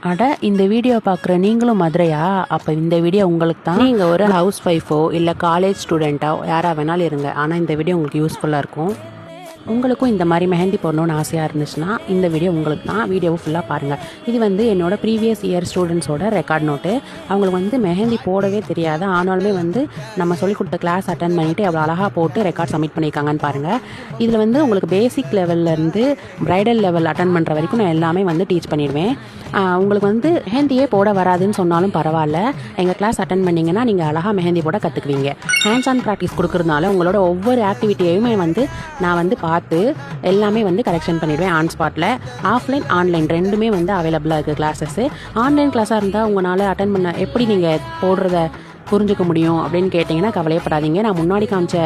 அட இந்த வீடியோ பார்க்குற நீங்களும் மதுரையா? அப்போ இந்த வீடியோ உங்களுக்கு தான். நீங்கள் ஒரு ஹவுஸ் ஒய்ஃபோ இல்லை காலேஜ் ஸ்டூடெண்ட்டோ யாராக வேணாலும் இருங்க, ஆனால் இந்த வீடியோ உங்களுக்கு யூஸ்ஃபுல்லாக இருக்கும். உங்களுக்கும் இந்த மாதிரி மெஹந்தி போடணுன்னு ஆசையாக இருந்துச்சுன்னா இந்த வீடியோ உங்களுக்கு தான். வீடியோவை ஃபுல்லாக பாருங்கள். இது வந்து என்னோடய ப்ரீவியஸ் இயர் ஸ்டூடெண்ட்ஸோட ரெக்கார்ட் நோட்டு. அவங்களுக்கு வந்து மெஹந்தி போடவே தெரியாது, ஆனாலுமே வந்து நம்ம சொல்லிக் கொடுத்த கிளாஸ் அட்டன் பண்ணிவிட்டு எவ்வளோ அழகாக போட்டு ரெக்கார்ட் சப்மிட் பண்ணியிருக்காங்கன்னு பாருங்கள். இதில் வந்து உங்களுக்கு பேசிக் லெவல்லேருந்து ப்ரைடல் லெவல் அட்டன் பண்ணுற வரைக்கும் நான் எல்லாமே வந்து டீச் பண்ணிடுவேன். உங்களுக்கு வந்து மெஹந்தியே போட வராதுன்னு சொன்னாலும் பரவாயில்ல, எங்கள் கிளாஸ் அட்டன் பண்ணிங்கன்னா நீங்கள் அழகாக மெஹந்தி போட கற்றுக்குவீங்க. ஹேண்ட்ஸ் ஆன் ப்ராக்டிஸ் கொடுக்குறதுனால உங்களோட ஒவ்வொரு ஆக்டிவிட்டியையுமே வந்து நான் வந்து பார்த்து எல்லாமே வந்து கரெக்ஷன் பண்ணிடுவேன் ஆன் ஸ்பாட்டில். ஆஃப்லைன் ஆன்லைன் ரெண்டுமே வந்து அவைலபிளாக இருக்குது கிளாஸஸ்ஸு. ஆன்லைன் கிளாஸாக இருந்தால் உங்களால் அட்டன் பண்ண எப்படி நீங்கள் போடுறத புரிஞ்சுக்க முடியும் அப்படின்னு கேட்டிங்கன்னா கவலையப்படாதீங்க. நான் முன்னாடி காமிச்ச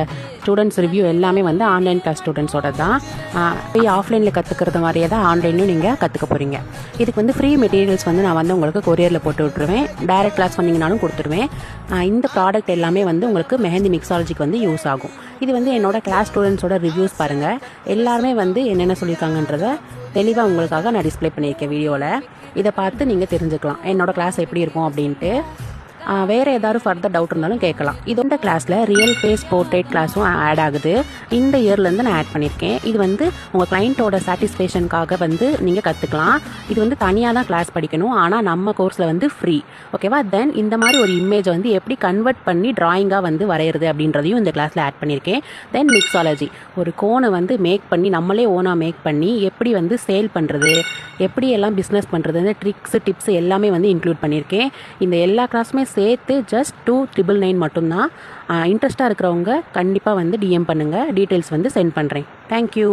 ஸ்டூடெண்ட்ஸ் ரிவ்யூ எல்லாமே வந்து ஆன்லைன் கிளாஸ் ஸ்டூடெண்ட்ஸோட தான். போய் ஆஃப்லைனில் கற்றுக்கிறது மாதிரியே தான் ஆன்லைன்லையும் நீங்கள் கற்றுக்க போகிறீங்க. இதுக்கு வந்து ஃப்ரீ மெட்டீரியல்ஸ் வந்து நான் வந்து உங்களுக்கு கொரியரில் போட்டு விட்டுருவேன். டைரக்ட் கிளாஸ் பண்ணிங்கனாலும் கொடுத்துருவேன். இந்த ப்ராடக்ட் எல்லாமே வந்து உங்களுக்கு மெஹந்தி மிக்ஸாலஜிக்கு வந்து யூஸ் ஆகும். இது வந்து என்னோடய கிளாஸ் ஸ்டூடெண்ட்ஸோட ரிவ்யூஸ் பாருங்கள். எல்லாருமே வந்து என்னென்ன சொல்லியிருக்காங்கன்றத தெளிவாக உங்களுக்காக நான் டிஸ்பிளே பண்ணியிருக்கேன் வீடியோவில். இதை பார்த்து நீங்கள் தெரிஞ்சுக்கலாம் என்னோடய கிளாஸ் எப்படி இருக்கும் அப்படின்ட்டு. வேறு ஏதாவது ஃபர்தர் டவுட் இருந்தாலும் கேட்கலாம். இது இந்த கிளாஸில் ரியல் ஃபேஸ் போர்ட்ரேட் கிளாஸும் ஆட் ஆகுது. இந்த இயர்லேருந்து நான் ஆட் பண்ணியிருக்கேன். இது வந்து உங்கள் கிளைண்ட்டோட சாட்டிஸ்ஃபேக்ஷனுக்காக வந்து நீங்கள் கற்றுக்கலாம். இது வந்து தனியாக தான் கிளாஸ் படிக்கணும், ஆனால் நம்ம கோர்ஸில் வந்து ஃப்ரீ. ஓகேவா? தென் இந்த மாதிரி ஒரு இமேஜை வந்து எப்படி கன்வெர்ட் பண்ணி ட்ராயிங்காக வந்து வரைகிறது அப்படின்றதையும் இந்த கிளாஸில் ஆட் பண்ணியிருக்கேன். தென் மிக்ஸாலஜி, ஒரு கோனை வந்து மேக் பண்ணி நம்மளே ஓனாக மேக் பண்ணி எப்படி வந்து சேல் பண்ணுறது, எப்படி எல்லாம் பிஸ்னஸ் பண்ணுறது, இந்த ட்ரிக்ஸு டிப்ஸ் எல்லாமே வந்து இன்க்ளூட் பண்ணியிருக்கேன். இந்த எல்லா கிளாஸுமே சேர்த்து ஜஸ்ட் 2,999 மட்டும்தான். இன்ட்ரெஸ்ட்டாக இருக்கிறவங்க கண்டிப்பாக வந்து டிஎம் பண்ணுங்கள், டீட்டெயில்ஸ் வந்து சென்ட் பண்ணுறேன். தேங்க்யூ.